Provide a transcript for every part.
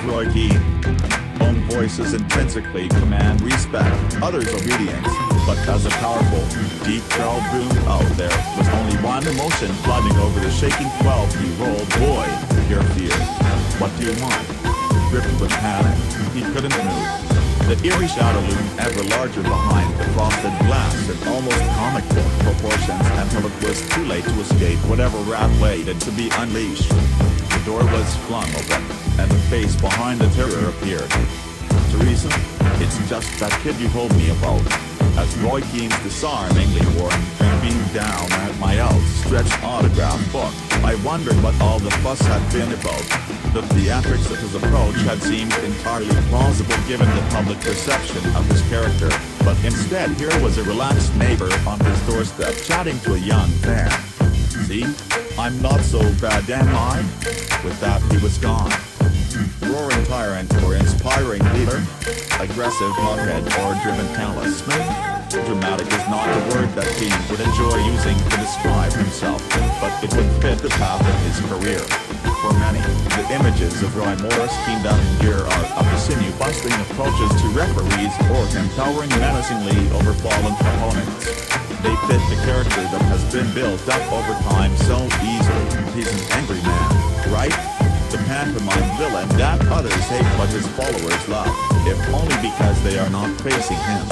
Roy Keane. OME voices intrinsically command respect, others obedience, but as a powerful, deep growl boomed out, there was only one emotion flooding over the shaking 12-year-old boy: pure fear. What do you want? Gripped with panic, he couldn't move. The eerie shadow loomed ever larger behind the frosted glass in almost comical proportions until it was too late to escape whatever wrath waited to be unleashed. The door was flung open, and the face behind the terror appeared. Teresa, it's just that kid you told me about. As Roy Keane's disarmingly warm and beamed down at my outstretched autograph book, I wondered what all the fuss had been about. The theatrics of his approach had seemed entirely plausible given the public perception of his character, but instead here was a relaxed neighbor on his doorstep chatting to a young fan. See? I'm not so bad, am I? With that he was gone. Roaring tyrant or inspiring leader? Aggressive hothead or driven talisman? Dramatic is not a word that Keane would enjoy using to describe himself, but it would fit the path of his career. For many, the images of Roy Morris Keane down in gear are of the sinew-busting approaches to referees or him towering menacingly over fallen opponents. They fit the character that has been built up over time so easily. He's an angry man, right? The pantomime villain that others hate but his followers love, if only because they are not facing him.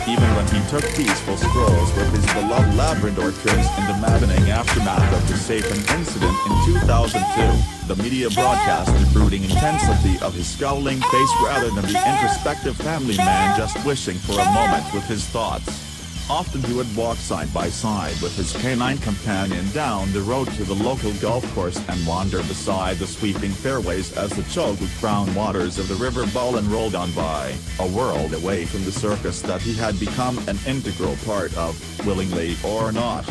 Even when he took peaceful strolls with his beloved Labrador trips in the maddening aftermath of the Satan incident in 2002, the media broadcast the brooding intensity of his scowling face rather than the introspective family man just wishing for a moment with his thoughts. Often he would walk side by side with his canine companion down the road to the local golf course and wander beside the sweeping fairways as the choked brown waters of the River Bowen rolled on by, a world away from the circus that he had become an integral part of, willingly or not.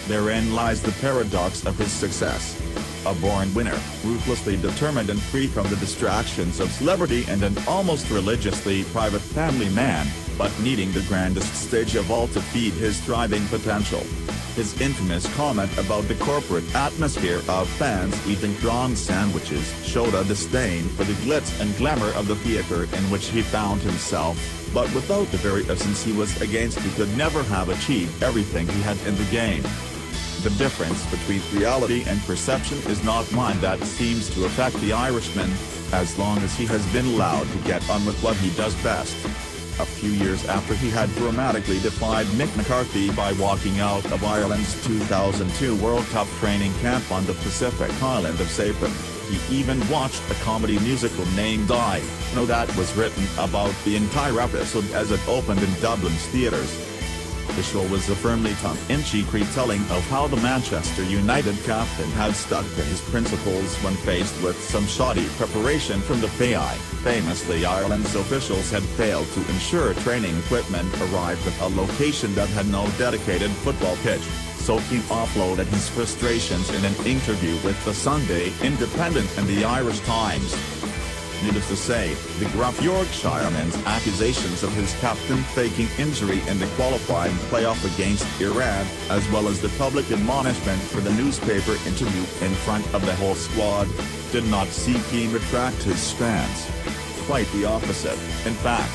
Therein lies the paradox of his success. A born winner, ruthlessly determined and free from the distractions of celebrity and an almost religiously private family man, but needing the grandest stage of all to feed his thriving potential. His infamous comment about the corporate atmosphere of fans eating prawn sandwiches showed a disdain for the glitz and glamour of the theater in which he found himself, but without the very essence he was against he could never have achieved everything he had in the game. The difference between reality and perception is not one that seems to affect the Irishman, as long as he has been allowed to get on with what he does best. A few years after he had dramatically defied Mick McCarthy by walking out of Ireland's 2002 World Cup training camp on the Pacific island of Saipan, he even watched a comedy musical named I Know that was written about the entire episode as it opened in Dublin's theatres. The show was a firmly tongue-in-cheek retelling of how the Manchester United captain had stuck to his principles when faced with some shoddy preparation from the FAI. Famously, Ireland's officials had failed to ensure training equipment arrived at a location that had no dedicated football pitch, so Keane offloaded his frustrations in an interview with the Sunday Independent and the Irish Times. Needless to say, the gruff Yorkshireman's accusations of his captain faking injury in the qualifying playoff against Iran, as well as the public admonishment for the newspaper interview in front of the whole squad, did not see Keane retract his stance. Quite the opposite, in fact.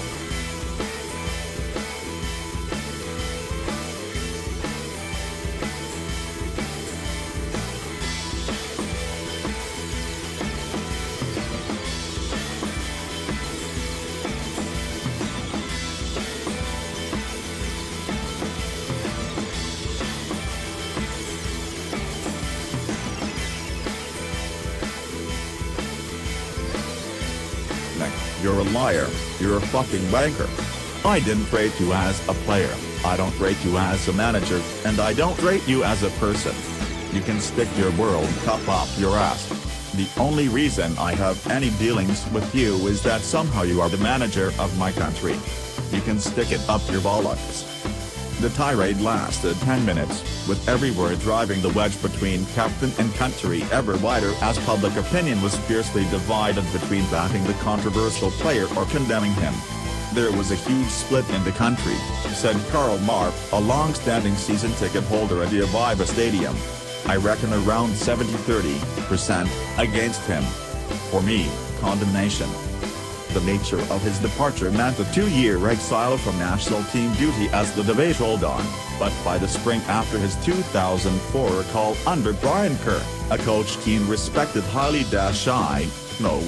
You're a liar, you're a fucking banker. I didn't rate you as a player, I don't rate you as a manager, and I don't rate you as a person. You can stick your World Cup up your ass. The only reason I have any dealings with you is that somehow you are the manager of my country. You can stick it up your bollocks. The tirade lasted 10 minutes, with every word driving the wedge between captain and country ever wider as public opinion was fiercely divided between backing the controversial player or condemning him. There was a huge split in the country, said Karl Marr, a long-standing season ticket holder at the Aviva Stadium. I reckon around 70-30% against him. for me, condemnation. The nature of his departure meant a 2-year exile from national team duty as the debate rolled on, but by the spring after his 2004 call under Brian Kerr, a coach Keane respected highly, I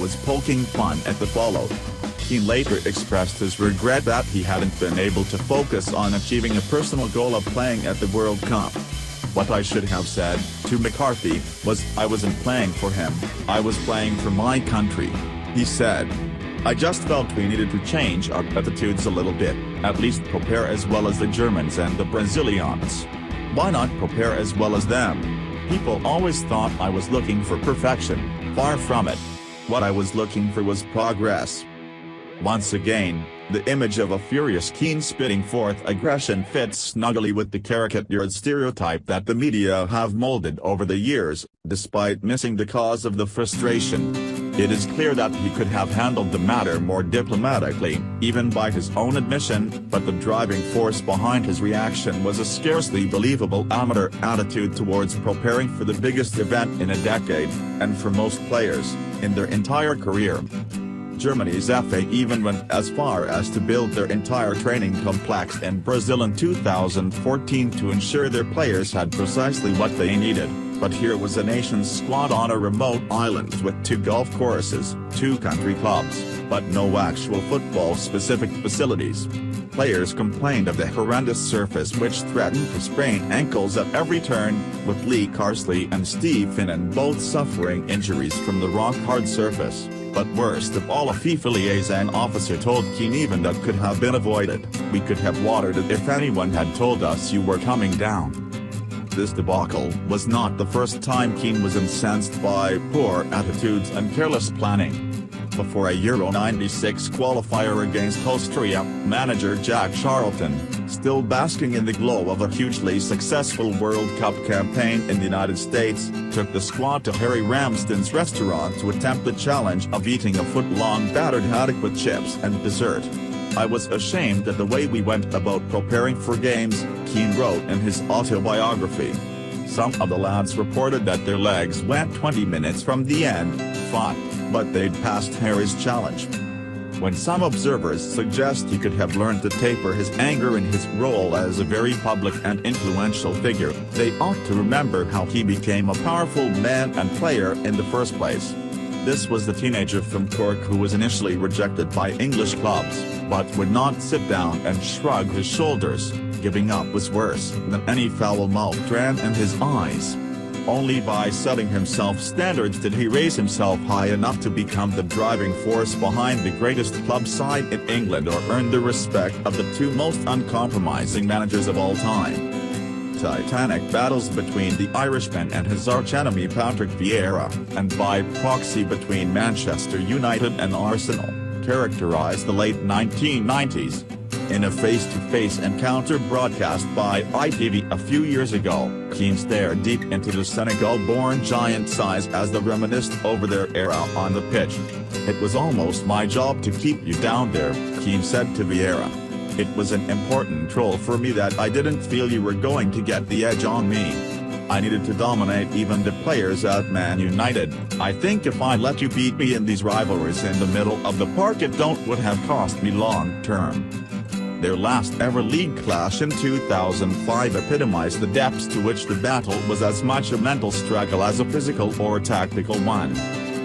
was poking fun at the fallout. Keane later expressed his regret that he hadn't been able to focus on achieving a personal goal of playing at the World Cup. What I should have said, to McCarthy, was I wasn't playing for him, I was playing for my country, he said. I just felt we needed to change our attitudes a little bit, at least prepare as well as the Germans and the Brazilians. Why not prepare as well as them? People always thought I was looking for perfection, far from it. What I was looking for was progress. Once again, the image of a furious Keane spitting forth aggression fits snugly with the caricatured stereotype that the media have molded over the years, despite missing the cause of the frustration. It is clear that he could have handled the matter more diplomatically, even by his own admission, but the driving force behind his reaction was a scarcely believable amateur attitude towards preparing for the biggest event in a decade, and for most players, in their entire career. Germany's FA even went as far as to build their entire training complex in Brazil in 2014 to ensure their players had precisely what they needed, but here was a nation's squad on a remote island with 2 golf courses, 2 country clubs, but no actual football-specific facilities. Players complained of the horrendous surface which threatened to sprain ankles at every turn, with Lee Carsley and Steve Finnan both suffering injuries from the rock-hard surface. But worst of all, a FIFA liaison officer told Keane even that could have been avoided. We could have watered it if anyone had told us you were coming down. This debacle was not the first time Keane was incensed by poor attitudes and careless planning. Before a Euro '96 qualifier against Austria, manager Jack Charlton, still basking in the glow of a hugely successful World Cup campaign in the United States, took the squad to Harry Ramsden's restaurant to attempt the challenge of eating a foot-long battered haddock with chips and dessert. I was ashamed at the way we went about preparing for games, Keane wrote in his autobiography. Some of the lads reported that their legs went 20 minutes from the end, fought, but they'd passed Harry's challenge. When some observers suggest he could have learned to taper his anger in his role as a very public and influential figure, they ought to remember how he became a powerful man and player in the first place. This was the teenager from Cork who was initially rejected by English clubs, but would not sit down and shrug his shoulders. Giving up was worse than any foul-mouthed ran in his eyes. Only by setting himself standards did he raise himself high enough to become the driving force behind the greatest club side in England or earn the respect of the 2 most uncompromising managers of all time. Titanic battles between the Irishman and his archenemy Patrick Vieira, and by proxy between Manchester United and Arsenal, characterized the late 1990s. In a face-to-face encounter broadcast by ITV a few years ago, Keane stared deep into the Senegal-born giant's eyes as they reminisced over their era on the pitch. "It was almost my job to keep you down there," Keane said to Vieira. "It was an important role for me that I didn't feel you were going to get the edge on me. I needed to dominate even the players at Man United. I think if I let you beat me in these rivalries in the middle of the park it would have cost me long-term." Their last ever league clash in 2005 epitomized the depths to which the battle was as much a mental struggle as a physical or tactical one.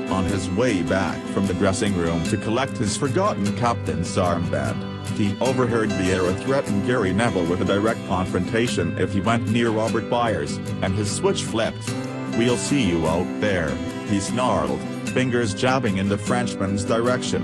On his way back from the dressing room to collect his forgotten captain's armband, Keane overheard Vieira threaten Gary Neville with a direct confrontation if he went near Robert Byers, and his switch flipped. "We'll see you out there," he snarled, fingers jabbing in the Frenchman's direction.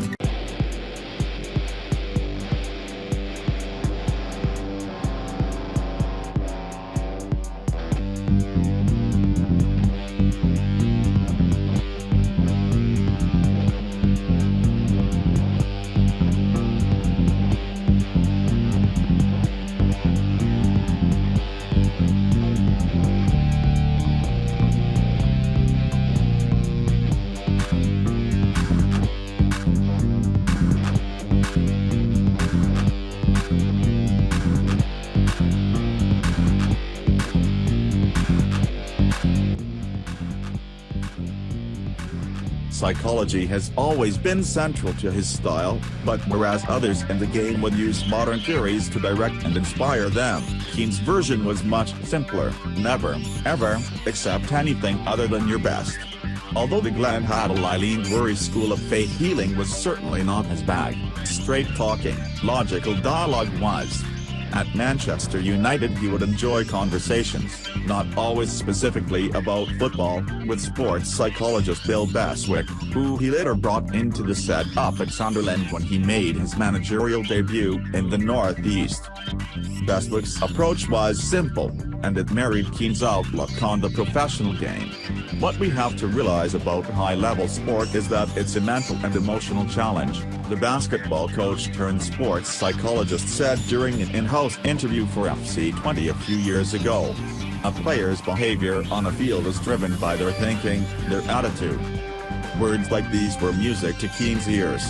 psychology has always been central to his style, but whereas others in the game would use modern theories to direct and inspire them, Keane's version was much simpler: never, ever, accept anything other than your best. Although the Glen Hadley school of faith healing was certainly not his bag, straight-talking, logical dialogue was. At Manchester United he would enjoy conversations, not always specifically about football, with sports psychologist Bill Beswick, who he later brought into the set-up at Sunderland when he made his managerial debut in the North East. Beswick's approach was simple, and it married Keane's outlook on the professional game. What we have to realize about high-level sport is that it's a mental and emotional challenge, the basketball coach turned sports psychologist said during an in-house interview for FC20 a few years ago. A player's behavior on a field is driven by their thinking, their attitude. Words like these were music to Keane's ears.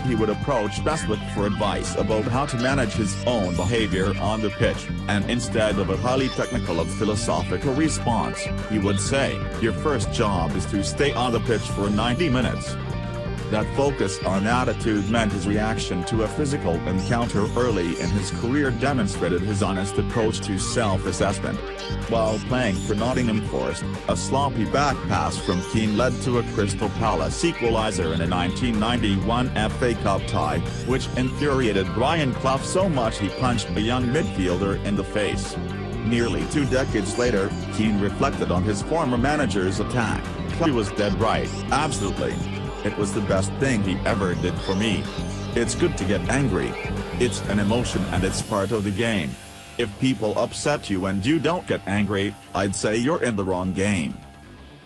He would approach Beswick for advice about how to manage his own behavior on the pitch, and instead of a highly technical or philosophical response, he would say, "Your first job is to stay on the pitch for 90 minutes." That focus on attitude meant his reaction to a physical encounter early in his career demonstrated his honest approach to self-assessment. While playing for Nottingham Forest, a sloppy back pass from Keane led to a Crystal Palace equaliser in a 1991 FA Cup tie, which infuriated Brian Clough so much he punched a young midfielder in the face. Nearly 2 decades later, Keane reflected on his former manager's attack. "He was dead right, absolutely. It was the best thing he ever did for me. It's good to get angry. It's an emotion and it's part of the game. If people upset you and you don't get angry, I'd say you're in the wrong game."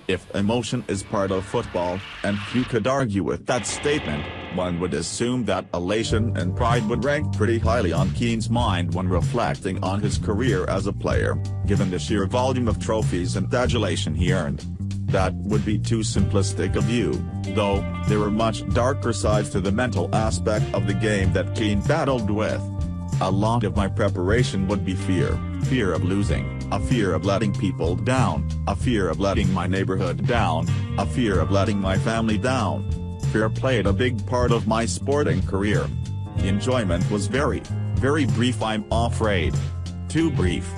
If emotion is part of football, and few could argue with that statement, one would assume that elation and pride would rank pretty highly on Keane's mind when reflecting on his career as a player, given the sheer volume of trophies and adulation he earned. That would be too simplistic a view, though. There were much darker sides to the mental aspect of the game that Keane battled with. A lot of my preparation would be fear of losing, a fear of letting people down, a fear of letting my neighborhood down, a fear of letting my family down. Fear played a big part of my sporting career. The enjoyment was very, very brief. I'm afraid. Too brief.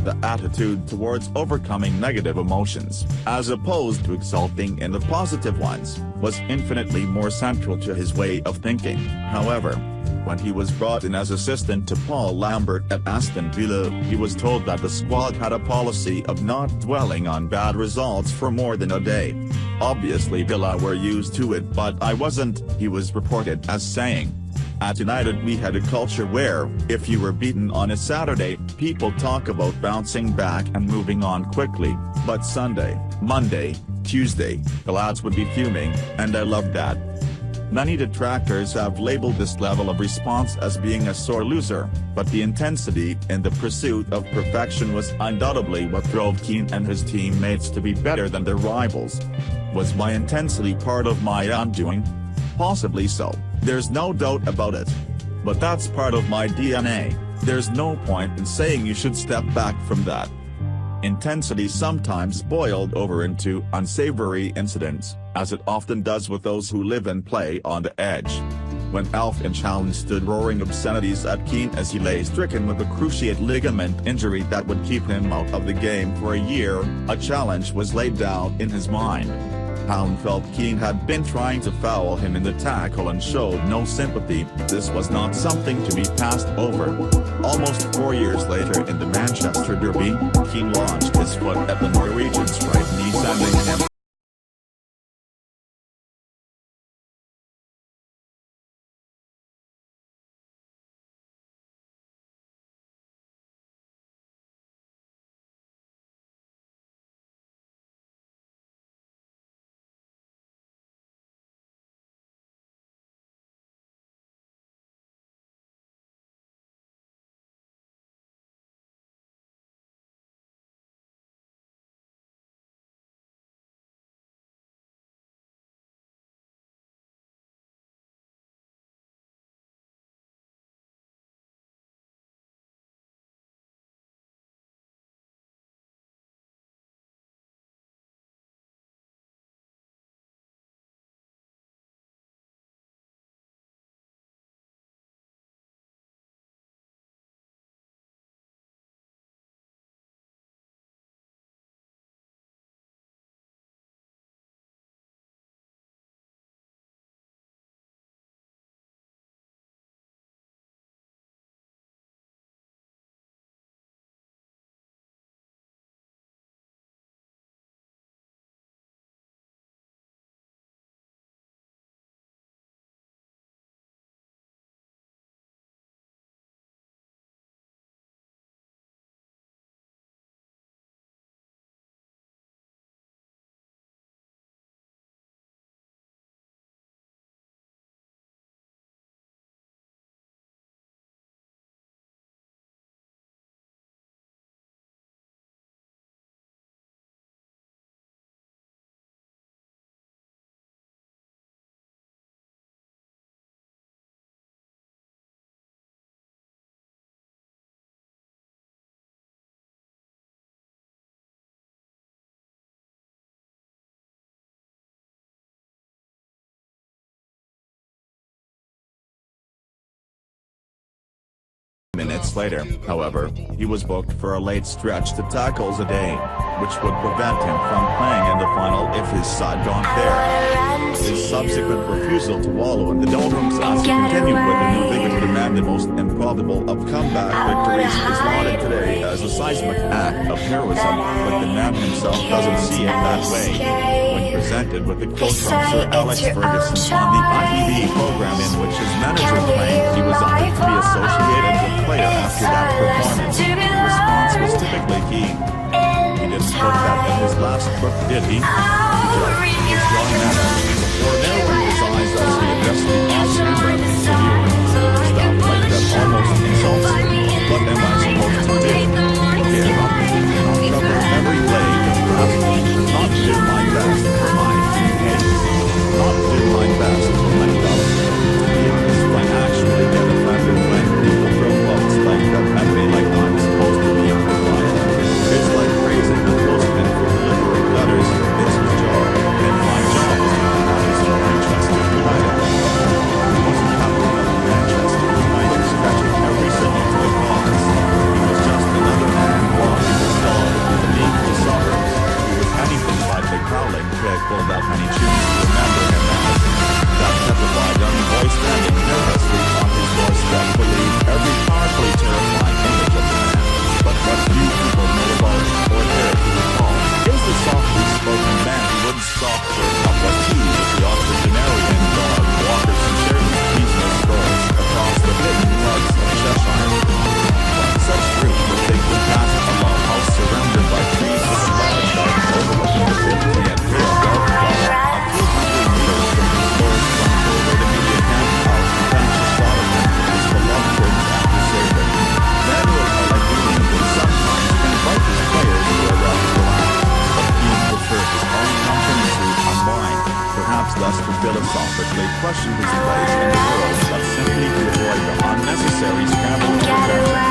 The attitude towards overcoming negative emotions, as opposed to exulting in the positive ones, was infinitely more central to his way of thinking. However, when he was brought in as assistant to Paul Lambert at Aston Villa, he was told that the squad had a policy of not dwelling on bad results for more than a day. "Obviously Villa were used to it, but I wasn't," he was reported as saying. "At United we had a culture where, if you were beaten on a Saturday, people talk about bouncing back and moving on quickly, but Sunday, Monday, Tuesday, the lads would be fuming, and I loved that." Many detractors have labeled this level of response as being a sore loser, but the intensity in the pursuit of perfection was undoubtedly what drove Keane and his teammates to be better than their rivals. Was my intensity part of my undoing? Possibly so, there's no doubt about it. But that's part of my DNA. There's no point in saying you should step back from that. Intensity sometimes boiled over into unsavory incidents, as it often does with those who live and play on the edge. When Alf Inchalen stood roaring obscenities at Keane as he lay stricken with a cruciate ligament injury that would keep him out of the game for a year, a challenge was laid down in his mind. Allen felt Keane had been trying to foul him in the tackle and showed no sympathy. This was not something to be passed over. Almost 4 years later in the Manchester derby, Keane launched his foot at the Norwegian's right knee, sending him minutes later, however, he was booked for a late stretch to tackles a day, which would prevent him from playing in the final if his side don't fare. His subsequent refusal to wallow in the doldrums as he continued with a new vigor to demand the most improbable of comeback victories is lauded today as a seismic act of heroism, but the man himself doesn't see it that way. When presented with a quote from Sir Alex Ferguson on the ITV program in which his manager claimed he was honored to be associated with the player after that performance, the response was typically Keane. He didn't put that in his last book, did he? He judged his young man before narrowing his eyes as he addressed the off-camera video. Stuff like that almost insults me. What am I supposed to do? Give up? Not cover every play with perhaps not do my best for my teammates. Not do my best for my dollars. To be honest, I actually get offended when people throw quotes like that at me like I'm supposed to be quiet. It's like praising a postman for delivering letters. It's his job, and my job is to have his Manchester United. He wasn't captain of Manchester United, scratching every signal to the cause. He was just another man walking his dog beneath the suburbs. He was anything like a growling pig pulled up and he chose to remember him as. That petrified young boy standing nervously on his doorstep believed every powerfully terrifying image of the man. But what few people know about or dare to recall is the softly spoken man who would stop for a cup of tea with the octogenarian dog walkers and shared his peaceful strolls across the hidden parts of Cheshire. One such group would think would pass a log house surrounded by trees with a large garden overlooking the 50 and pale golf club. A few hundred meters from his door's front door where the immediate camp house and benches solitude his beloved kids after saving. Men who are like England would sometimes invite his players to a rally relax, but he preferred his own company to unwind, perhaps less to philosophically question his place in the world, but simply to avoid the unnecessary scramble of attention.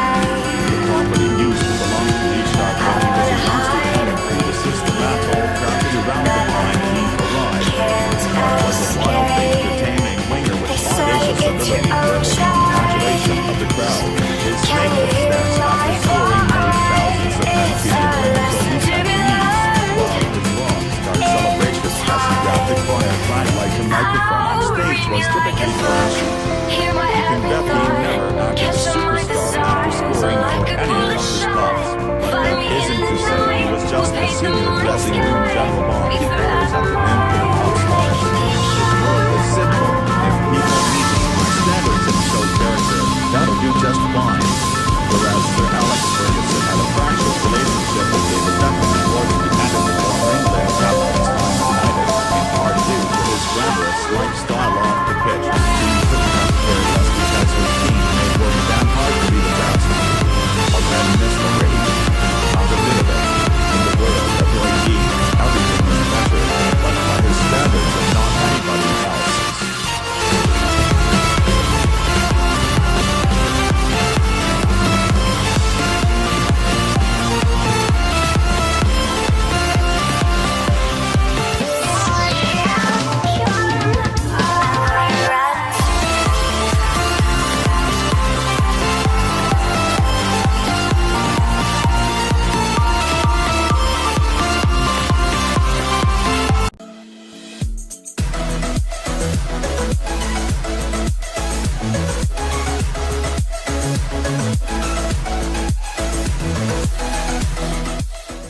The property used to belong to each dog when he was a youngster tenant the systematic crafted around the time he arrived. It was a wild thing entertaining winger with audacious ability for the congratulation of the crowd. His naked steps after scoring made thousands of men feeling winners on his knees, while his rock-star celebration as he grabbed the corner flag like a microphone on stage was typically flashy. You can bet he never acted a superstar after scoring for any of his clubs, but that isn't to say he was just a senior dressing room general boss.